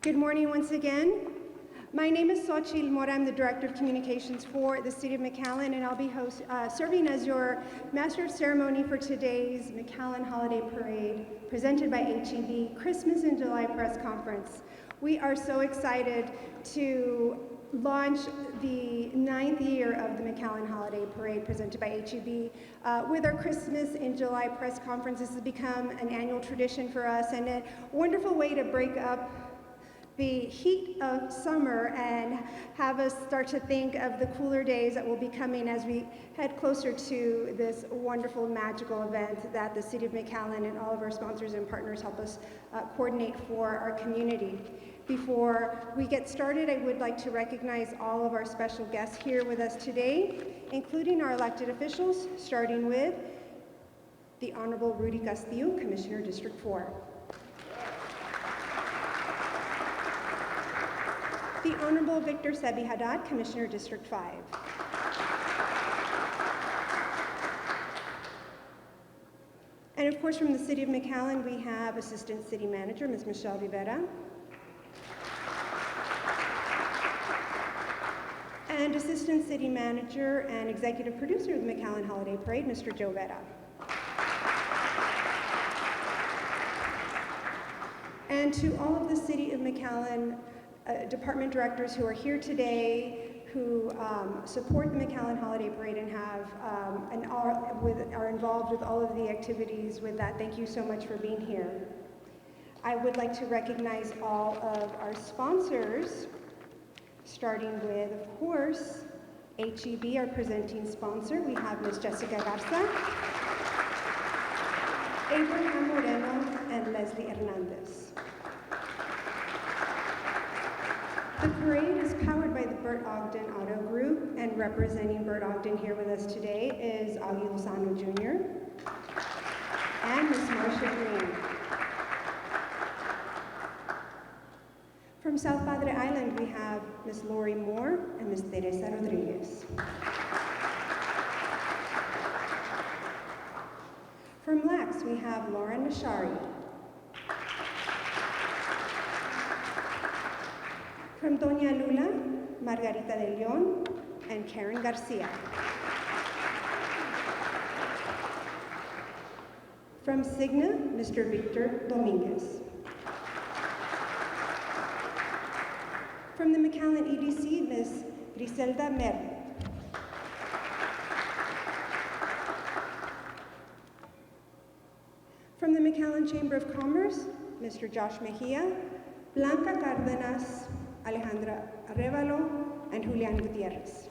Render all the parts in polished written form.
Good morning once again. My name is Xochitl Mora. I'm the Director of Communications for the City of McAllen, and I'll be serving as your Master of Ceremony for today's McAllen Holiday Parade, presented by HEB Christmas in July Press Conference. We are so excited to launch the 9th year of the McAllen Holiday Parade presented by HEB. With our Christmas in July press conference, this has become an annual tradition for us and a wonderful way to break up the heat of summer and have us start to think of the cooler days that will be coming as we head closer to this wonderful, magical event that the City of McAllen and all of our sponsors and partners help us coordinate for our community. Before we get started, I would like to recognize all of our special guests here with us today, including our elected officials, starting with the Honorable Rudy Castillo, Commissioner, District 4. The Honorable Victor Sebi Haddad, Commissioner, District 5. And of course, from the City of McAllen, we have Assistant City Manager, Ms. Michelle Rivera, and Assistant City Manager and Executive Producer of the McAllen Holiday Parade, Mr. Joe Vera. And to all of the City of McAllen department directors who are here today, who support the McAllen Holiday Parade and have and are involved with all of the activities with that, thank you so much for being here. I would like to recognize all of our sponsors, starting with, of course, HEB, our presenting sponsor. We have Ms. Jessica Garza, Abraham Moreno, and Leslie Hernandez. The parade is powered by the Bert Ogden Auto Group, and representing Bert Ogden here with us today is Augie Lozano Jr. and Ms. Marcia Green. From South Padre Island, we have Ms. Lori Moore and Ms. Teresa Rodriguez. From Lax, we have Lauren Nashari. From Doña Lula, Margarita de Leon, and Karen Garcia. From Cigna, Mr. Victor Dominguez. From the McAllen EDC, Ms. Griselda Mer. From the McAllen Chamber of Commerce, Mr. Josh Mejia, Blanca Cárdenas, Alejandra Arevalo, and Julian Gutierrez.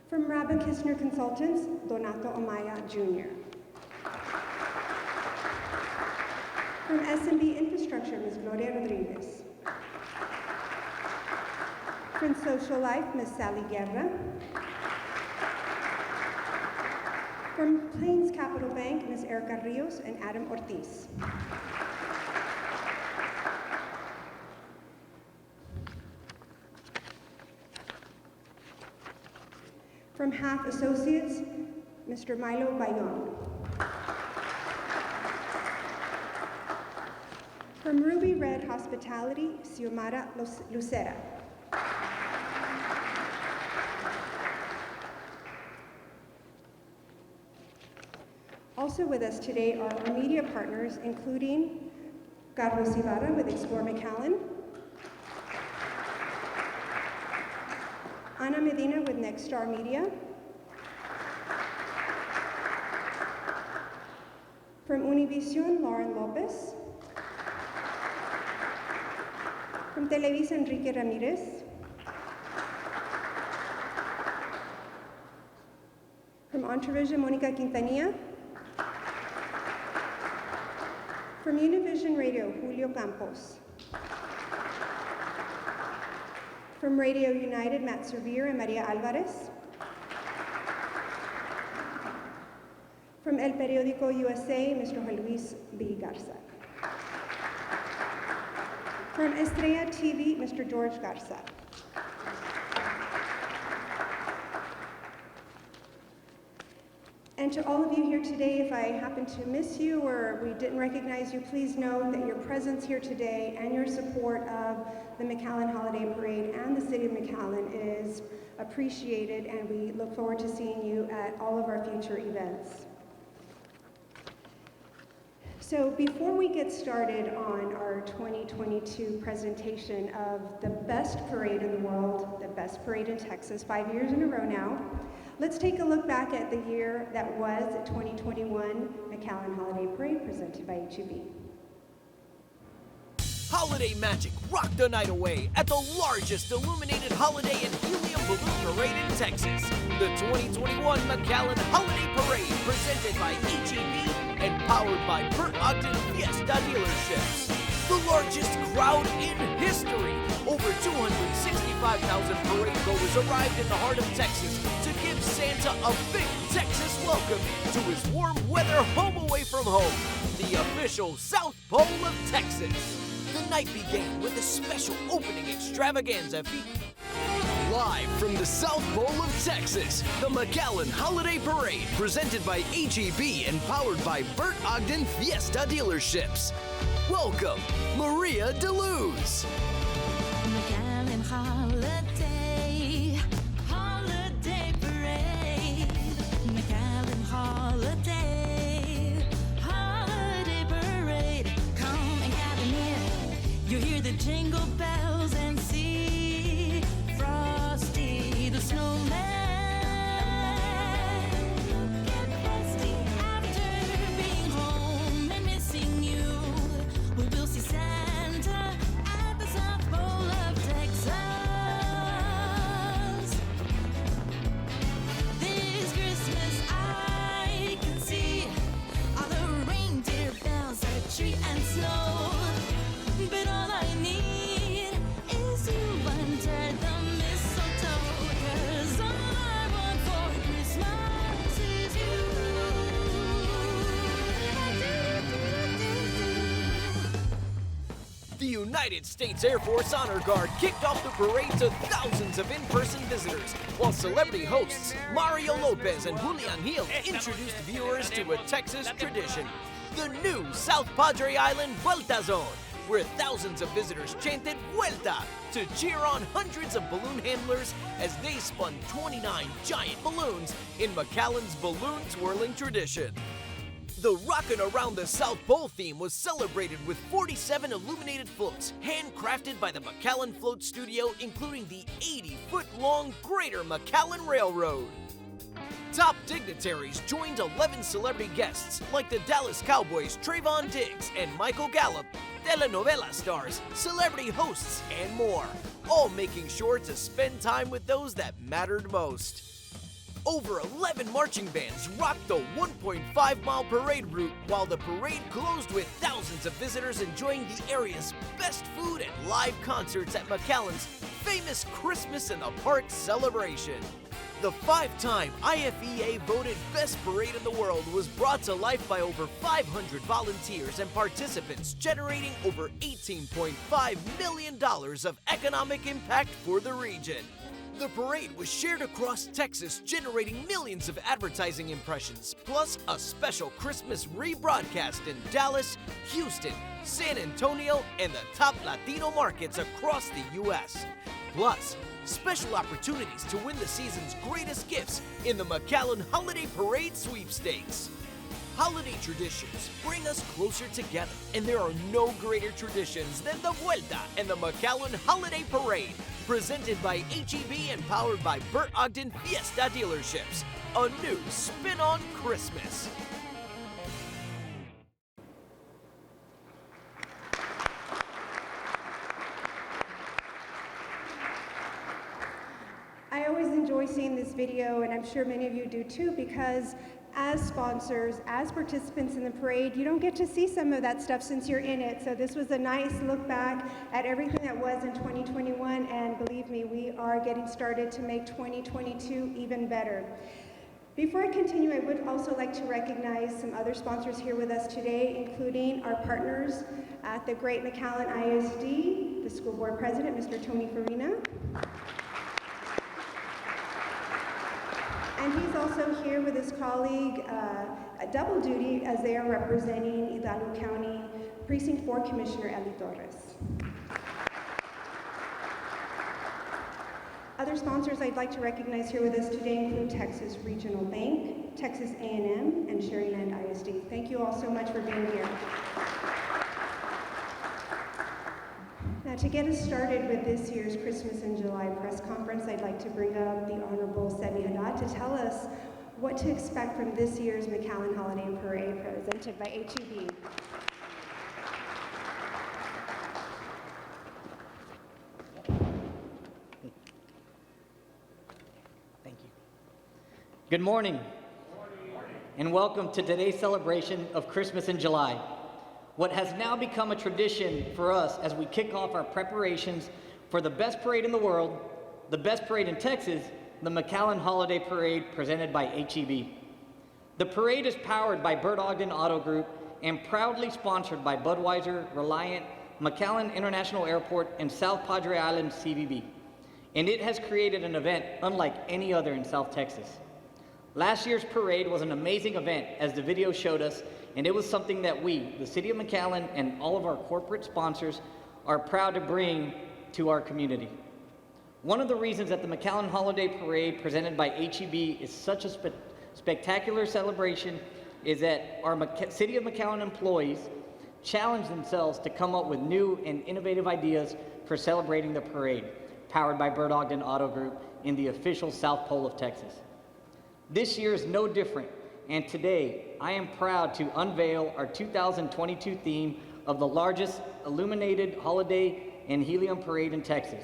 From Rabba Kistner Consultants, Donato Amaya Jr. From SMB Infrastructure, Ms. Gloria Rodriguez. From Social Life, Ms. Sally Guerra. From Plains Capital Bank, Ms. Erica Rios and Adam Ortiz. From Half Associates, Mr. Milo Bayon. From Ruby Red Hospitality, Xiomara Lucera. Also with us today are our media partners, including Carlos Ibarra with Explore McAllen, Ana Medina with Next Star Media, from Univision, Lauren Lopez, from Televisa, Enrique Ramirez, from Entrevision, Monica Quintanilla, from Univision Radio, Julio Campos. From Radio United, Matt Servier and Maria Alvarez. From El Periódico USA, Mr. Juan Luis B. Garza. From Estrella TV, Mr. George Garza. And to all of you here today, if I happen to miss you or we didn't recognize you, please know that your presence here today and your support of the McAllen Holiday Parade and the City of McAllen is appreciated, and we look forward to seeing you at all of our future events. So before we get started on our 2022 presentation of the best parade in the world, the best parade in Texas, 5 years in a row now, let's take a look back at the year that was 2021 McAllen Holiday Parade presented by HEB. Holiday magic rocked the night away at the largest illuminated holiday and helium balloon parade in Texas. The 2021 McAllen Holiday Parade, presented by HEB and powered by Burt Ogden Fiesta dealerships. The largest crowd in history. Over 265,000 parade goers arrived in the heart of Texas to give Santa a big Texas welcome to his warm weather home away from home, the official South Pole of Texas. The night began with a special opening extravaganza live from the South Pole of Texas, the McAllen Holiday Parade, presented by HEB and powered by Burt Ogden Fiesta dealerships. Welcome, Maria DeLuz. McAllen Holiday Parade. McAllen Holiday Parade. Come and gather near. You hear the jingle bells and see Frosty the Snowman. Get crusty after being home and missing you. We will see Santa at the South Pole of Texas. This Christmas I can see all the reindeer bells, a tree and snow. But all I need is you under the mistletoe. 'Cause all I want for Christmas is you. The United States Air Force Honor Guard kicked off the parade to thousands of in-person visitors, while celebrity hosts Mario Lopez and Julian Gil introduced viewers to a Texas tradition, the new South Padre Island Vuelta Zone, where thousands of visitors chanted Vuelta to cheer on hundreds of balloon handlers as they spun 29 giant balloons in McAllen's balloon twirling tradition. The Rockin' Around the South Pole theme was celebrated with 47 illuminated floats, handcrafted by the McAllen Float Studio, including the 80-foot-long Greater McAllen Railroad. Top dignitaries joined 11 celebrity guests like the Dallas Cowboys' Trayvon Diggs and Michael Gallup, telenovela stars, celebrity hosts, and more, all making sure to spend time with those that mattered most. Over 11 marching bands rocked the 1.5-mile parade route, while the parade closed with thousands of visitors enjoying the area's best food and live concerts at McAllen's famous Christmas in the Park celebration. The 5-time IFEA voted Best Parade in the World was brought to life by over 500 volunteers and participants, generating over $18.5 million of economic impact for the region. The parade was shared across Texas, generating millions of advertising impressions, plus a special Christmas rebroadcast in Dallas, Houston, San Antonio, and the top Latino markets across the U.S. Plus, special opportunities to win the season's greatest gifts in the McAllen Holiday Parade sweepstakes. Holiday traditions bring us closer together, and there are no greater traditions than the Vuelta and the McAllen Holiday Parade, presented by HEB and powered by Burt Ogden Fiesta dealerships. A new spin on Christmas. I always enjoy seeing this video, and I'm sure many of you do too, because as sponsors, as participants in the parade, you don't get to see some of that stuff since you're in it. So this was a nice look back at everything that was in 2021, and believe me, we are getting started to make 2022 even better. Before I continue, I would also like to recognize some other sponsors here with us today, including our partners at the great McAllen ISD, the school board president, Mr. Tony Farina, And he's also here with his colleague, a double duty as they are representing Hidalgo County Precinct 4 Commissioner Eli Torres. Other sponsors I'd like to recognize here with us today include Texas Regional Bank, Texas A&M, and Sherryland ISD. Thank you all so much for being here. Now, to get us started with this year's Christmas in July press conference, I'd like to bring up the Honorable Sebi Haddad to tell us what to expect from this year's McAllen Holiday Parade presented by HEB. Good morning, and welcome to today's celebration of Christmas in July. What has now become a tradition for us as we kick off our preparations for the best parade in the world, the best parade in Texas, the McAllen Holiday Parade presented by HEB. The parade is powered by Bert Ogden Auto Group and proudly sponsored by Budweiser, Reliant, McAllen International Airport, and South Padre Island CVB. And it has created an event unlike any other in South Texas. Last year's parade was an amazing event, as the video showed us, and it was something that we, the City of McAllen, and all of our corporate sponsors are proud to bring to our community. One of the reasons that the McAllen Holiday Parade presented by HEB is such a spectacular celebration is that our City of McAllen employees challenge themselves to come up with new and innovative ideas for celebrating the parade, powered by Bert Ogden Auto Group in the official South Pole of Texas. This year is no different, and today I am proud to unveil our 2022 theme of the largest illuminated holiday and helium parade in Texas.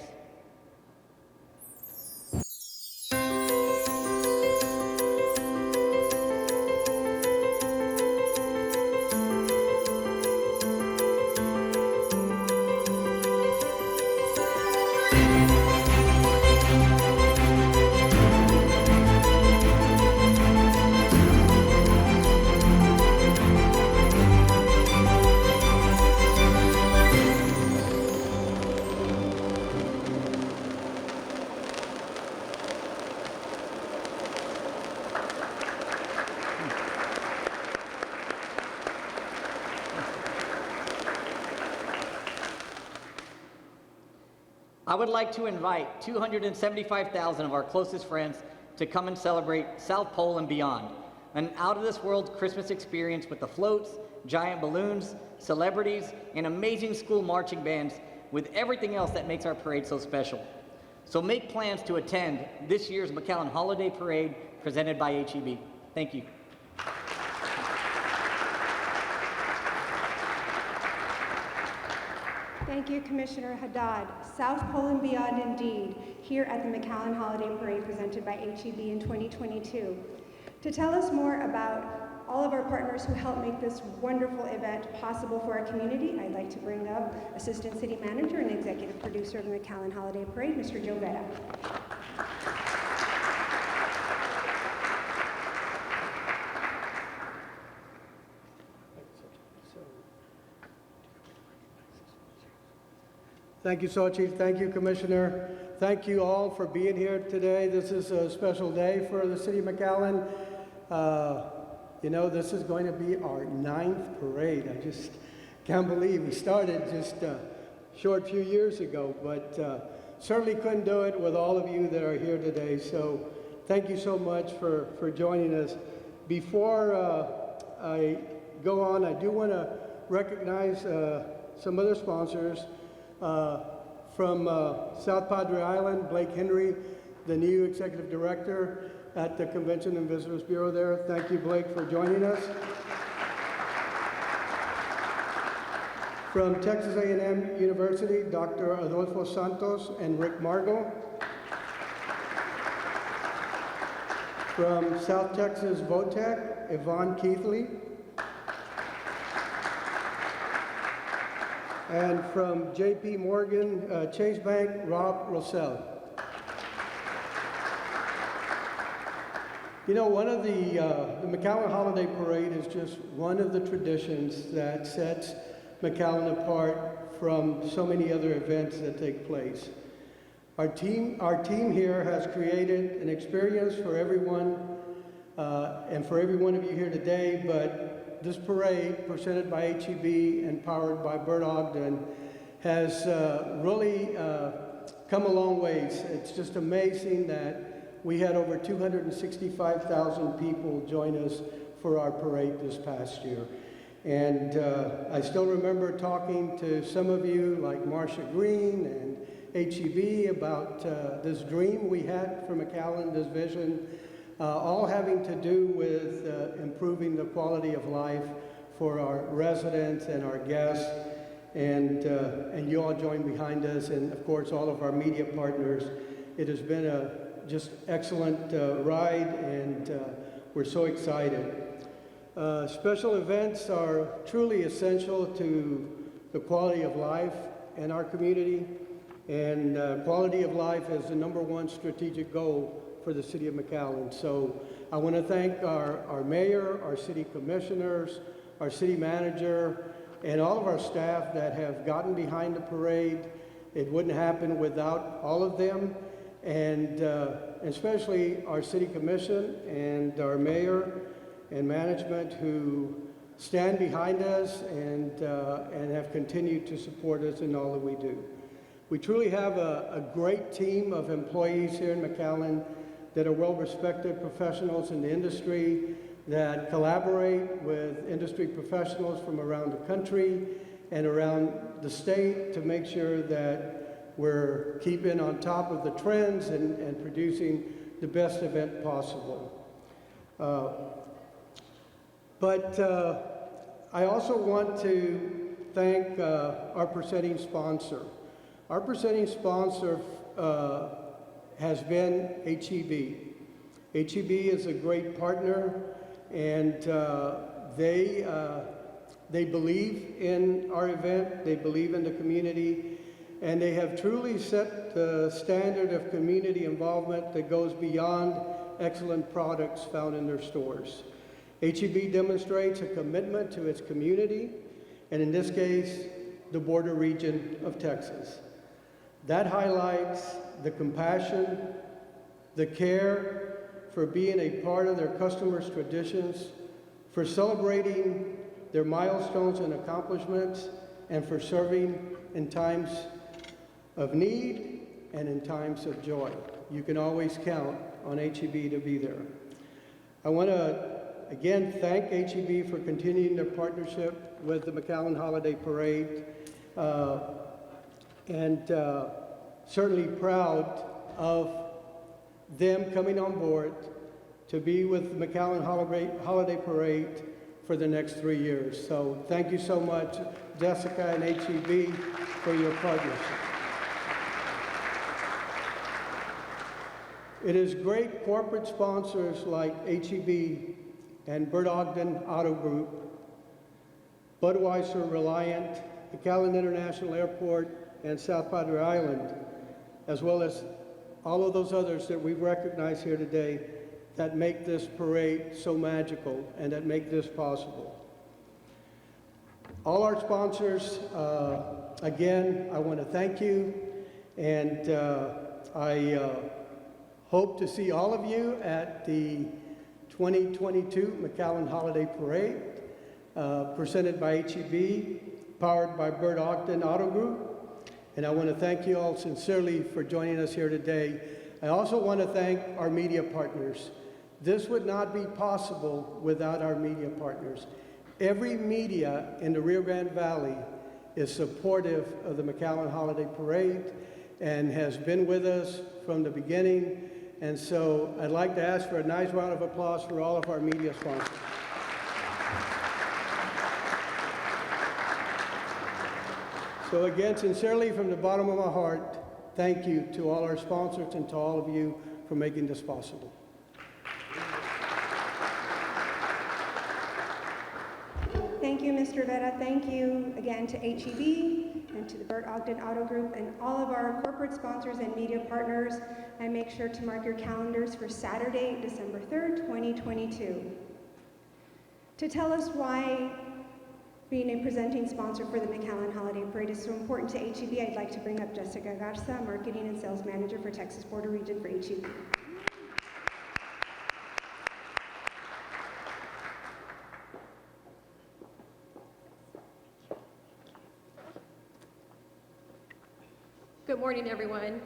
I would like to invite 275,000 of our closest friends to come and celebrate South Pole and beyond, an out-of-this-world Christmas experience with the floats, giant balloons, celebrities, and amazing school marching bands with everything else that makes our parade so special. So make plans to attend this year's McAllen Holiday Parade presented by HEB. Thank you. Thank you, Commissioner Haddad. South Pole and beyond indeed, here at the McAllen Holiday Parade presented by HEB in 2022. To tell us more about all of our partners who help make this wonderful event possible for our community, I'd like to bring up Assistant City Manager and Executive Producer of the McAllen Holiday Parade, Mr. Joe Vera. Thank you, Xochitl. Thank you, Commissioner. Thank you all for being here today. This is a special day for the City of McAllen. You know, this is going to be our 9th parade. I just can't believe we started just a short few years ago, but certainly couldn't do it with all of you that are here today. So thank you so much for joining us. Before I go on, I do want to recognize some other sponsors. From South Padre Island, Blake Henry, the new Executive Director at the Convention and Visitors Bureau there. Thank you, Blake, for joining us. From Texas A&M University, Dr. Adolfo Santos and Rick Margo. From South Texas VOTEC, Yvonne Keithley. And from JP Morgan Chase Bank, Rob Rossell. You know, one of the McAllen Holiday Parade is just one of the traditions that sets McAllen apart from so many other events that take place. Our team here has created an experience for everyone, and for every one of you here today, but this parade, presented by HEB and powered by Bert Ogden, has really come a long ways. It's just amazing that we had over 265,000 people join us for our parade this past year. And I still remember talking to some of you, like Marcia Green and HEB, about this dream we had for McAllen, this vision, all having to do with improving the quality of life for our residents and our guests. And you all joined behind us, and of course all of our media partners. It has been a just excellent ride, and we're so excited. Special events are truly essential to the quality of life in our community, and quality of life is the #1 strategic goal for the City of McAllen. So I want to thank our mayor, our city commissioners, our city manager, and all of our staff that have gotten behind the parade. It wouldn't happen without all of them, and especially our city commission and our mayor and management who stand behind us and have continued to support us in all that we do. We truly have a great team of employees here in McAllen that are well-respected professionals in the industry, that collaborate with industry professionals from around the country and around the state to make sure that we're keeping on top of the trends and producing the best event possible. But I also want to thank our presenting sponsor. Our presenting sponsor has been HEB. HEB is a great partner, and they believe in our event, they believe in the community, and they have truly set the standard of community involvement that goes beyond excellent products found in their stores. HEB demonstrates a commitment to its community, and in this case, the border region of Texas. That highlights the compassion, the care for being a part of their customers' traditions, for celebrating their milestones and accomplishments, and for serving in times of need and in times of joy. You can always count on HEB to be there. I want to again thank HEB for continuing their partnership with the McAllen Holiday Parade, and certainly proud of them coming on board to be with the McAllen Holiday Parade for the next 3 years. So thank you so much, Jessica and HEB, for your partnership. It is great corporate sponsors like HEB and Bert Ogden Auto Group, Budweiser Reliant, McAllen International Airport, and South Padre Island, as well as all of those others that we've recognized here today that make this parade so magical and that make this possible. All our sponsors, again, I want to thank you, and I hope to see all of you at the 2022 McAllen Holiday Parade, presented by HEB, powered by Bert Ogden Auto Group. And I want to thank you all sincerely for joining us here today. I also want to thank our media partners. This would not be possible without our media partners. Every media in the Rio Grande Valley is supportive of the McAllen Holiday Parade and has been with us from the beginning. And so I'd like to ask for a nice round of applause for all of our media sponsors. So again, sincerely from the bottom of my heart, thank you to all our sponsors and to all of you for making this possible. Thank you, Mr. Vera. Thank you again to HEB and to the Bert Ogden Auto Group and all of our corporate sponsors and media partners. And make sure to mark your calendars for Saturday, December 3rd, 2022. To tell us why Being a presenting sponsor for the McAllen Holiday Parade is so important to HEB, I'd like to bring up Jessica Garza, Marketing and Sales Manager for Texas Border Region for HEB. Good morning, everyone.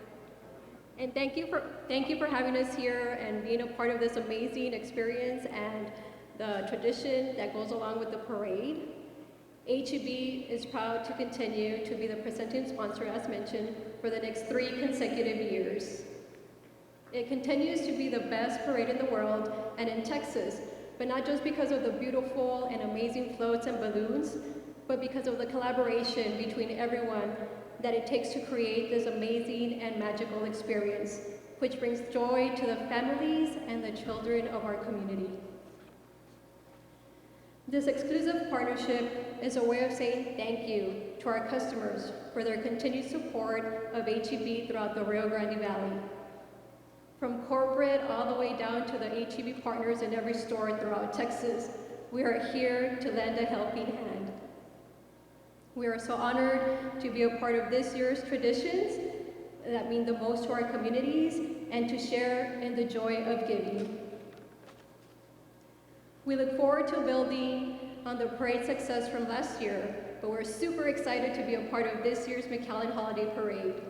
And thank you for having us here and being a part of this amazing experience and the tradition that goes along with the parade. HEB is proud to continue to be the presenting sponsor, as mentioned, for the next 3 consecutive years. It continues to be the best parade in the world and in Texas, but not just because of the beautiful and amazing floats and balloons, but because of the collaboration between everyone that it takes to create this amazing and magical experience, which brings joy to the families and the children of our community. This exclusive partnership is a way of saying thank you to our customers for their continued support of HEB throughout the Rio Grande Valley. From corporate all the way down to the HEB partners in every store throughout Texas, we are here to lend a helping hand. We are so honored to be a part of this year's traditions that mean the most to our communities and to share in the joy of giving. We look forward to building on the parade success from last year, but we're super excited to be a part of this year's McAllen Holiday Parade.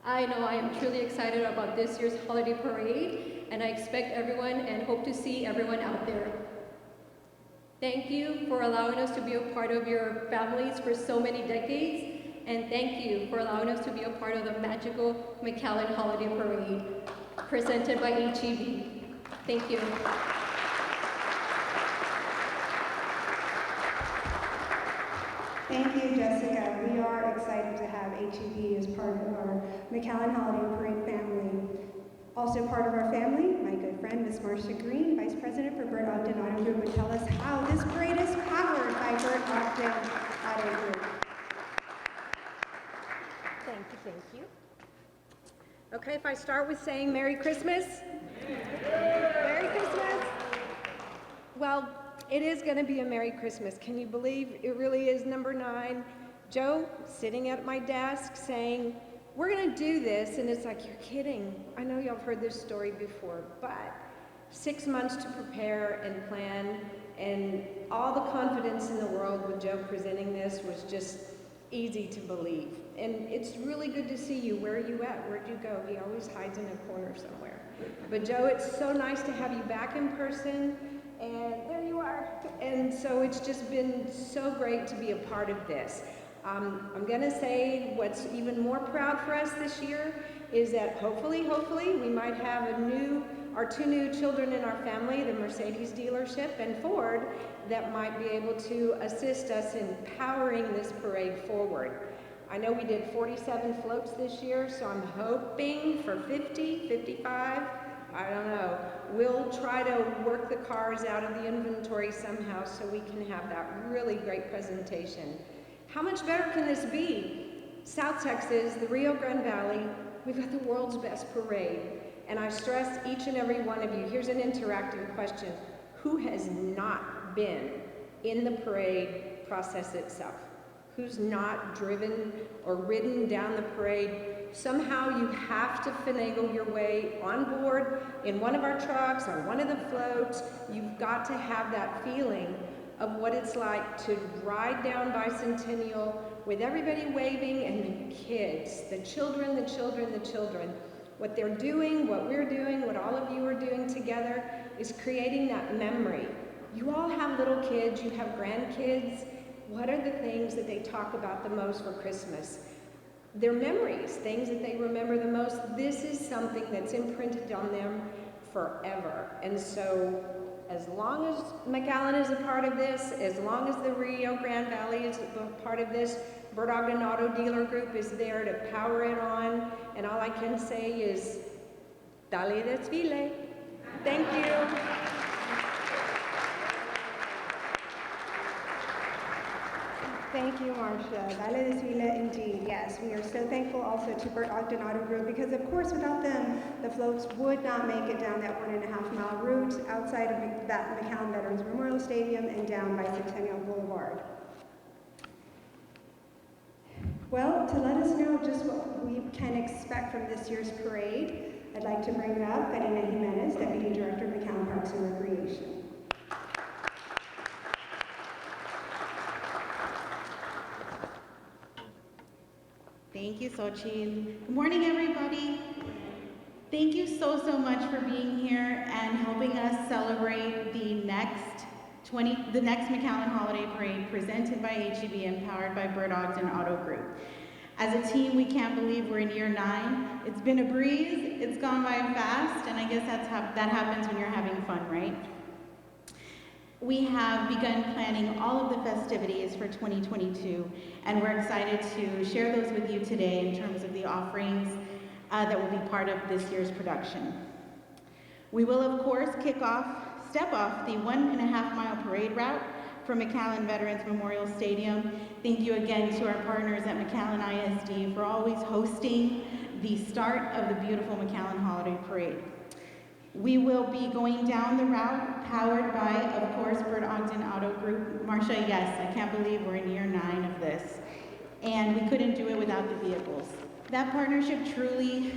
I know I am truly excited about this year's holiday parade, and I expect everyone and hope to see everyone out there. Thank you for allowing us to be a part of your families for so many decades, and thank you for allowing us to be a part of the magical McAllen Holiday Parade, presented by HEB. Thank you. Thank you, Jessica. We are excited to have HEB as part of our McAllen Holiday Parade family. Also part of our family, my good friend, Miss Marcia Green, Vice President for Burt Ogden Auto Group, would tell us how this parade is powered by Burt Ogden Auto Group. Thank you. Okay, if I start with saying Merry Christmas. Merry Christmas. Well, it is going to be a Merry Christmas. Can you believe it really is number 9? Joe sitting at my desk saying, we're going to do this, and it's like, you're kidding. I know y'all have heard this story before, but 6 months to prepare and plan, and all the confidence in the world with Joe presenting this was just easy to believe. And it's really good to see you. Where are you at? Where'd you go? He always hides in a corner somewhere. But Joe, it's so nice to have you back in person, and there you are. And so it's just been so great to be a part of this. I'm going to say what's even more proud for us this year is that hopefully, we might have our 2 new children in our family, the Mercedes dealership and Ford, that might be able to assist us in powering this parade forward. I know we did 47 floats this year, so I'm hoping for 50, 55, I don't know. We'll try to work the cars out of the inventory somehow so we can have that really great presentation. How much better can this be? South Texas, the Rio Grande Valley, we've got the world's best parade. And I stress each and every one of you, here's an interactive question. Who has not been in the parade process itself? Who's not driven or ridden down the parade? Somehow you have to finagle your way on board in one of our trucks, on one of the floats. You've got to have that feeling of what it's like to ride down Bicentennial with everybody waving and the kids, the children. What they're doing, what we're doing, what all of you are doing together is creating that memory. You all have little kids, you have grandkids. What are the things that they talk about the most for Christmas? Their memories, things that they remember the most. This is something that's imprinted on them forever. And so as long as McAllen is a part of this, as long as the Rio Grande Valley is a part of this, Burt Ogden Auto Dealer Group is there to power it on, and all I can say is, dale desfile. Thank you. Thank you, Marcia. Dale desfile indeed. Yes, we are so thankful also to Burt Ogden Auto Group because, of course, without them, the floats would not make it down that 1.5-mile route outside of that McAllen Veterans Memorial Stadium and down Bicentennial Boulevard. Well, to let us know just what we can expect from this year's parade, I'd like to bring up Karina Jimenez, Deputy Director of McAllen Parks and Recreation. Thank you, Xochitl. Good morning, everybody. Thank you so much for being here and helping us celebrate the next McAllen Holiday Parade presented by HEB and powered by Bird Ogden Auto Group. As a team, we can't believe we're in year 9. It's been a breeze, it's gone by fast, and I guess that happens when you're having fun, right? We have begun planning all of the festivities for 2022, and we're excited to share those with you today in terms of the offerings that will be part of this year's production. We will, of course, step off the 1.5-mile parade route from McAllen Veterans Memorial Stadium. Thank you again to our partners at McAllen ISD for always hosting the start of the beautiful McAllen Holiday Parade. We will be going down the route powered by, of course, Bird Ogden Auto Group. Marcia, yes, I can't believe we're in year 9 of this. And we couldn't do it without the vehicles. That partnership truly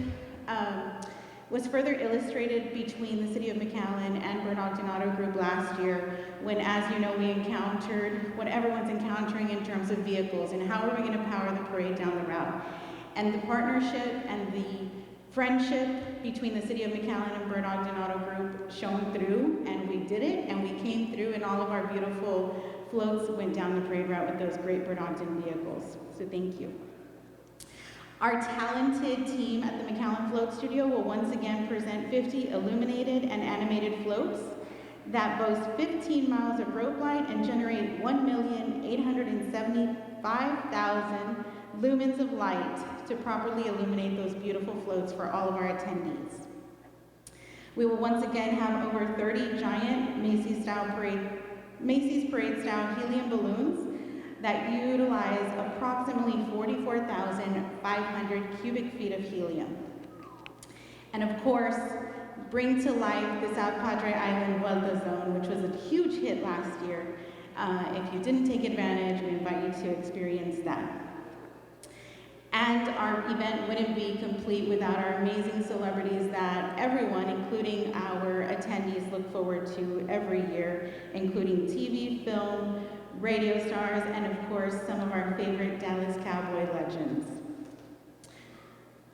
was further illustrated between the City of McAllen and Bird Ogden Auto Group last year when, as you know, we encountered what everyone's encountering in terms of vehicles and how are we going to power the parade down the route. And the partnership and the friendship between the City of McAllen and Bird Ogden Auto Group shone through, and we did it, and we came through, and all of our beautiful floats went down the parade route with those great Bird Ogden vehicles. So thank you. Our talented team at the McAllen Float Studio will once again present 50 illuminated and animated floats that boast 15 miles of rope light and generate 1,875,000 lumens of light to properly illuminate those beautiful floats for all of our attendees. We will once again have over 30 giant Macy's Parade-style helium balloons that utilize approximately 44,500 cubic feet of helium. And of course, bring to life the South Padre Island Vuelta Zone, which was a huge hit last year. If you didn't take advantage, we invite you to experience that. And our event wouldn't be complete without our amazing celebrities that everyone, including our attendees, look forward to every year, including TV, film, radio stars, and of course, some of our favorite Dallas Cowboy legends.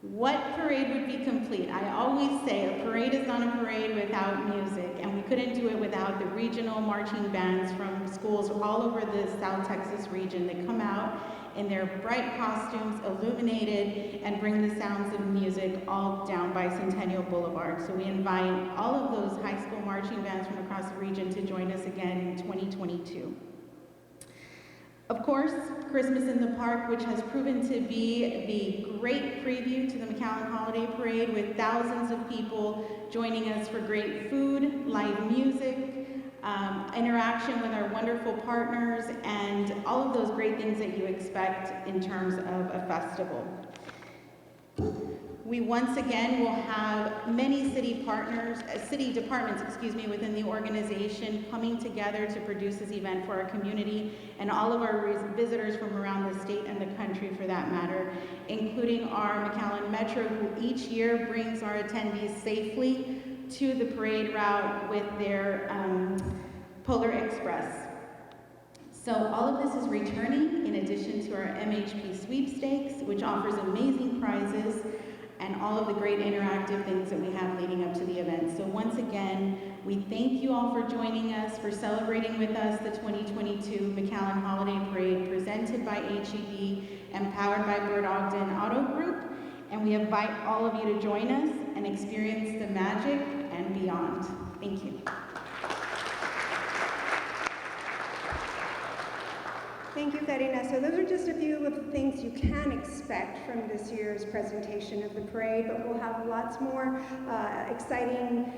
What parade would be complete? I always say a parade is not a parade without music, and we couldn't do it without the regional marching bands from schools all over the South Texas region that come out in their bright costumes, illuminated, and bring the sounds of music all down Bicentennial Boulevard. So we invite all of those high school marching bands from across the region to join us again in 2022. Of course, Christmas in the Park, which has proven to be the great preview to the McAllen Holiday Parade, with thousands of people joining us for great food, live music, interaction with our wonderful partners, and all of those great things that you expect in terms of a festival. We once again will have many city departments, within the organization coming together to produce this event for our community and all of our visitors from around the state and the country for that matter, including our McAllen Metro, who each year brings our attendees safely to the parade route with their Polar Express. So all of this is returning in addition to our MHP sweepstakes, which offers amazing prizes and all of the great interactive things that we have leading up to the event. So once again, we thank you all for joining us, for celebrating with us the 2022 McAllen Holiday Parade presented by HEB and powered by Bird Ogden Auto Group. And we invite all of you to join us and experience the magic and beyond. Thank you. Thank you, Karina. So those are just a few of the things you can expect from this year's presentation of the parade, but we'll have lots more exciting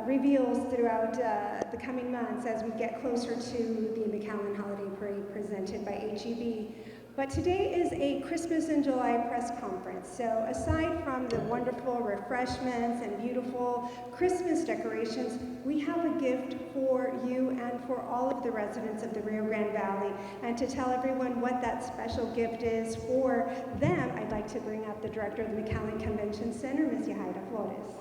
reveals throughout the coming months as we get closer to the McAllen Holiday Parade presented by HEB. But today is a Christmas in July press conference, so aside from the wonderful refreshments and beautiful Christmas decorations, we have a gift for you and for all of the residents of the Rio Grande Valley. And to tell everyone what that special gift is for them, I'd like to bring up the director of the McAllen Convention Center, Ms. Yahaira Flores.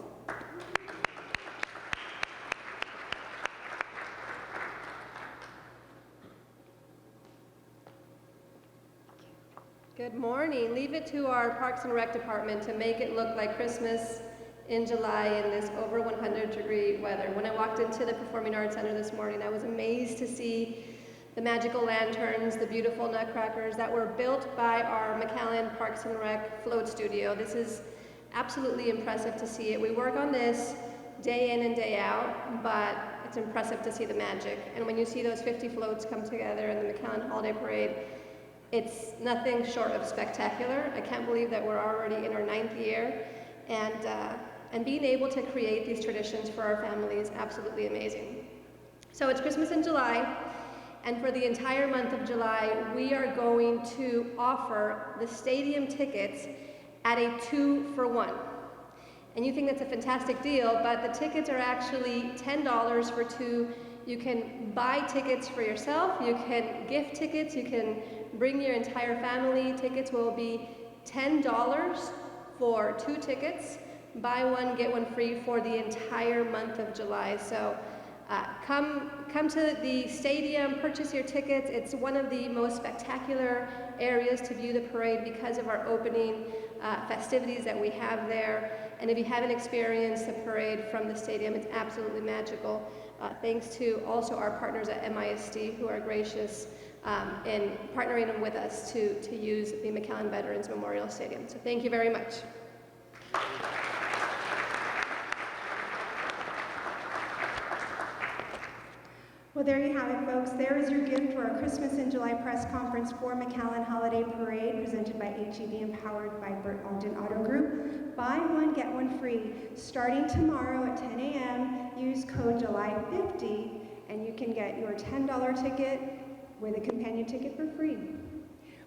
Good morning. Leave it to our Parks and Rec department to make it look like Christmas in July in this over 100-degree weather. When I walked into the Performing Arts Center this morning, I was amazed to see the magical lanterns, the beautiful nutcrackers that were built by our McAllen Parks and Rec float studio. This is absolutely impressive to see it. We work on this day in and day out, but it's impressive to see the magic. And when you see those 50 floats come together in the McAllen Holiday Parade, it's nothing short of spectacular. I can't believe that we're already in our 9th year, and being able to create these traditions for our family is absolutely amazing. So it's Christmas in July, and for the entire month of July, we are going to offer the stadium tickets at a 2-for-1. And you think that's a fantastic deal, but the tickets are actually $10 for 2. You can buy tickets for yourself, you can gift tickets, you can bring your entire family. Tickets will be $10 for 2 tickets. Buy one, get one free for the entire month of July. So come to the stadium, purchase your tickets. It's one of the most spectacular areas to view the parade because of our opening festivities that we have there. And if you haven't experienced the parade from the stadium, it's absolutely magical. Thanks to also our partners at MISD who are gracious in partnering with us to use the McAllen Veterans Memorial Stadium. So thank you very much. Well, there you have it, folks. There is your gift for our Christmas in July press conference for McAllen Holiday Parade, presented by HEB and powered by Burt Ogden Auto Group. Buy one, get one free. Starting tomorrow at 10 a.m., use code July50, and you can get your $10 ticket with a companion ticket for free.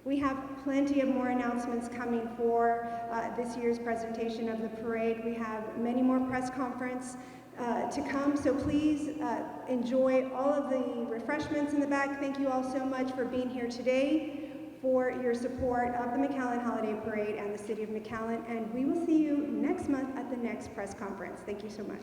We have plenty of more announcements coming for this year's presentation of the parade. We have many more press conferences to come, so please enjoy all of the refreshments in the back. Thank you all so much for being here today, for your support of the McAllen Holiday Parade and the City of McAllen, and we will see you next month at the next press conference. Thank you so much.